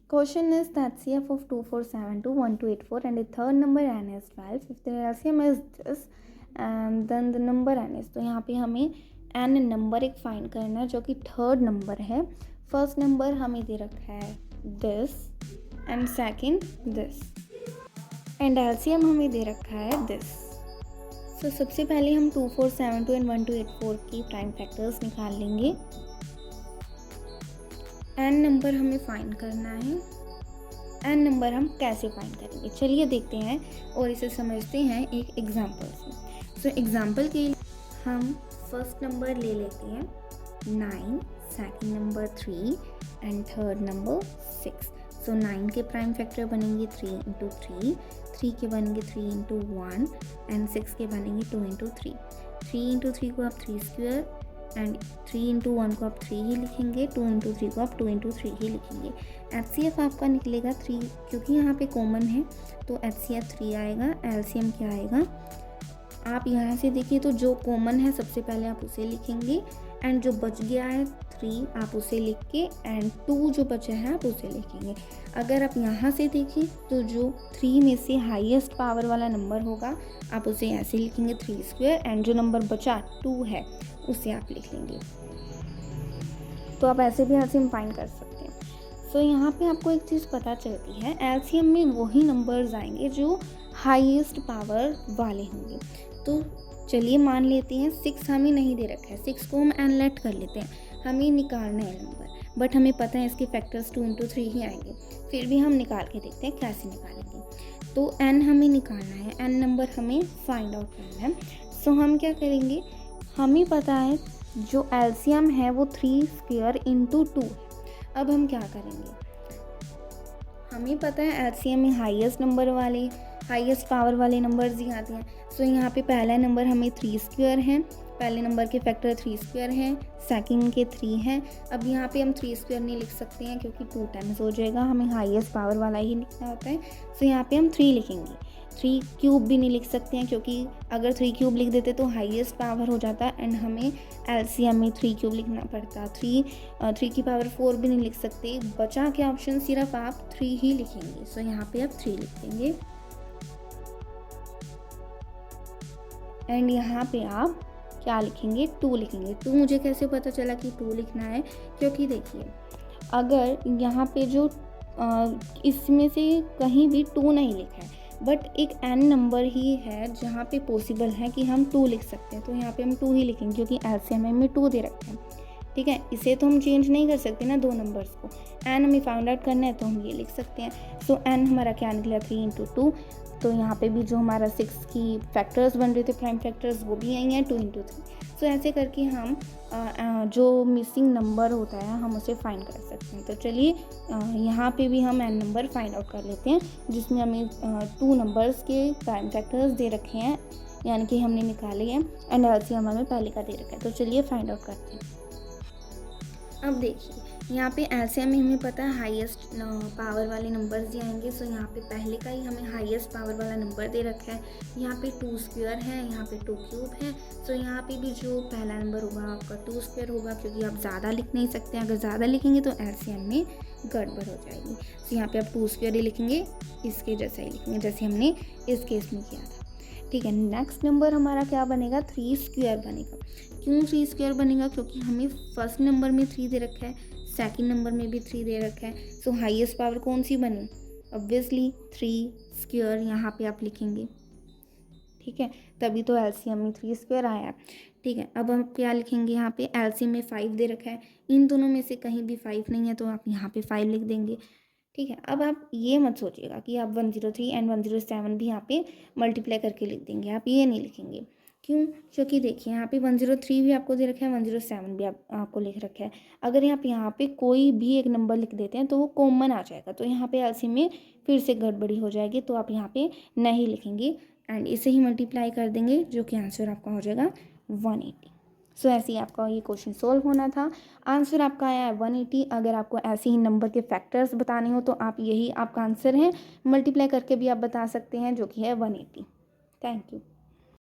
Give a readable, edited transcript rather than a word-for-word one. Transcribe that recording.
Question is the HCF of 2472, 1284 and the third number n is 12. If the LCM is this and then the number n is, तो यहाँ पे हमें n number एक find करना है जो कि थर्ड नंबर है. फर्स्ट नंबर हमें दे रखा है this and second this and LCM हमें दे रखा है दिस. सो सबसे पहले हम 2472 एंड 1284 की प्राइम फैक्टर्स निकाल लेंगे. n नंबर हमें फाइंड करना है. n नंबर हम कैसे फाइंड करेंगे, चलिए देखते हैं और इसे समझते हैं एक एग्जांपल से. सो एग्जांपल के लिए हम फर्स्ट नंबर ले लेते हैं 9, second number 3 and third number 6. सो 9 के प्राइम फैक्टर बनेंगे 3 इंटू 3 के बनेंगे 3 इंटू 1 एंड 6 के बनेंगे 2 इंटू 3 इंटू 3 को आप 3 स्क्वायर एंड 3 इंटू 1 को आप 3 ही लिखेंगे, 2 इंटू 3 को आप 2 इंटू 3 ही लिखेंगे. HCF आपका निकलेगा 3, क्योंकि यहाँ पे कॉमन है तो HCF 3 आएगा. LCM क्या आएगा, आप यहाँ से देखिए तो जो कॉमन है सबसे पहले आप उसे लिखेंगे एंड जो बच गया है 3 आप उसे लिख के एंड 2 जो बचा है आप उसे लिखेंगे. अगर आप यहाँ से देखें तो जो 3 में से हाईएस्ट पावर वाला नंबर होगा आप उसे ऐसे लिखेंगे 3 स्क्वायर एंड जो नंबर बचा 2 है उसे आप लिख लेंगे. तो आप ऐसे भी LCM फाइंड कर सकते हैं. सो यहाँ पे आपको एक चीज़ पता चलती है, LCM में वही नंबर्स आएंगे जो हाईएस्ट पावर वाले होंगे. तो चलिए मान लेते हैं 6 हमें नहीं दे रखा है, 6 को हम एनलेट कर लेते हैं. हमें निकालना है नंबर, बट हमें पता है इसके फैक्टर्स 2 इंटू 3 ही आएंगे. फिर भी हम निकाल के देखते हैं कैसे निकालेंगे. तो n हमें निकालना है, n नंबर हमें फाइंड आउट करना है. सो हम क्या करेंगे, हमें पता है जो LCM है वो 3 स्क्वायर इंटू 2. अब हम क्या करेंगे, हमें पता है LCM में हाईएस्ट पावर वाले नंबर्स ही आते हैं. सो यहाँ पे पहला नंबर हमें 3 स्क्वायर है, पहले नंबर के फैक्टर 3 स्क्वायर हैं, सेकंड के 3 हैं. अब यहाँ पे हम 3 स्क्वायर नहीं लिख सकते हैं क्योंकि 2 टाइम्स हो जाएगा, हमें हाईएस्ट पावर वाला ही लिखना होता है. सो यहाँ पे हम 3 लिखेंगे. 3 क्यूब भी नहीं लिख सकते हैं क्योंकि अगर 3 क्यूब लिख देते तो हाईएस्ट पावर हो जाता एंड हमें LCM में 3 क्यूब लिखना पड़ता. 3 की पावर 4 भी नहीं लिख सकते. बचा के ऑप्शन सिर्फ आप 3 ही लिखेंगे. सो यहाँ पे आप 3 लिखेंगे एंड यहाँ पे आप क्या लिखेंगे, 2 लिखेंगे. 2 मुझे कैसे पता चला कि 2 लिखना है, क्योंकि देखिए अगर यहाँ पे जो इसमें से कहीं भी 2 नहीं लिखा है बट एक n नंबर ही है जहाँ पे पॉसिबल है कि हम 2 लिख सकते हैं, तो यहाँ पे हम 2 ही लिखेंगे क्योंकि LCM में 2 दे रखा है. ठीक है, इसे तो हम चेंज नहीं कर सकते ना 2 नंबर्स को. n हमें फाइंड आउट करना है तो हम ये लिख सकते हैं. सो n हमारा क्या निकला 3 इंटू 2. तो यहाँ पे भी जो हमारा 6 की फैक्टर्स बन रहे थे प्राइम फैक्टर्स वो भी आई हैं 2 इंटू 3. सो ऐसे करके हम जो मिसिंग नंबर होता है हम उसे फाइंड कर सकते हैं. तो चलिए यहाँ पे भी हम n नंबर फाइंड आउट कर लेते हैं जिसमें हमें 2 नंबर्स के प्राइम फैक्टर्स दे रखे हैं, यानी कि हमने निकाले हैं एंड LCM हमें पहले का दे रखा है. तो चलिए फाइंड आउट करते हैं. अब देखिए यहाँ पे LCM में हमें पता है हाईएस्ट पावर वाले नंबर्स ही आएंगे. सो यहाँ पे पहले का ही हमें हाईएस्ट पावर वाला नंबर दे रखा है. यहाँ पे 2 स्क्वायर है, यहाँ पे 2 क्यूब है. सो यहाँ पे भी जो पहला नंबर होगा आपका 2 स्क्वायर होगा क्योंकि आप ज़्यादा लिख नहीं सकते. अगर ज़्यादा लिखेंगे तो LCM में गड़बड़ हो जाएगी. सो यहाँ पे आप 2 स्क्वायर ही लिखेंगे, इसके जैसा ही लिखेंगे जैसे हमने इस केस में किया था. ठीक है, नेक्स्ट नंबर हमारा क्या बनेगा, 3 स्क्वायर बनेगा. क्यों 3 स्क्वायर बनेगा, क्योंकि हमें फर्स्ट नंबर में 3 दे रखा है, सेकंड नंबर में भी 3 दे रखा है. सो हाईएस्ट पावर कौन सी बनी, ऑब्वियसली 3 स्क्वायर यहाँ पे आप लिखेंगे. ठीक है, तभी तो LCM में 3 स्क्वायर आया. ठीक है, अब हम क्या लिखेंगे, यहाँ पे LCM में 5 दे रखा है, इन दोनों में से कहीं भी 5 नहीं है तो आप यहाँ पे 5 लिख देंगे. ठीक है, अब आप ये मत सोचिएगा कि आप 103 एंड 107 भी यहाँ पे मल्टीप्लाई करके लिख देंगे, आप ये नहीं लिखेंगे. क्यों, क्योंकि देखिए यहाँ पे 103 भी आपको दे रखा है, 107 भी आपको लिख रखा है. अगर आप यहाँ पे कोई भी एक नंबर लिख देते हैं तो वो कॉमन आ जाएगा, तो यहाँ पे LCM में फिर से गड़बड़ी हो जाएगी. तो आप यहाँ पे नहीं लिखेंगे एंड इसे ही मल्टीप्लाई कर देंगे जो कि आंसर आपका हो जाएगा 180. सो ऐसे ही आपका ये क्वेश्चन सोल्व होना था. आंसर आपका आया है 180. अगर आपको ऐसे ही नंबर के फैक्टर्स बताने हो तो आप यही आपका आंसर है, मल्टीप्लाई करके भी आप बता सकते हैं जो कि है 180. Thank you.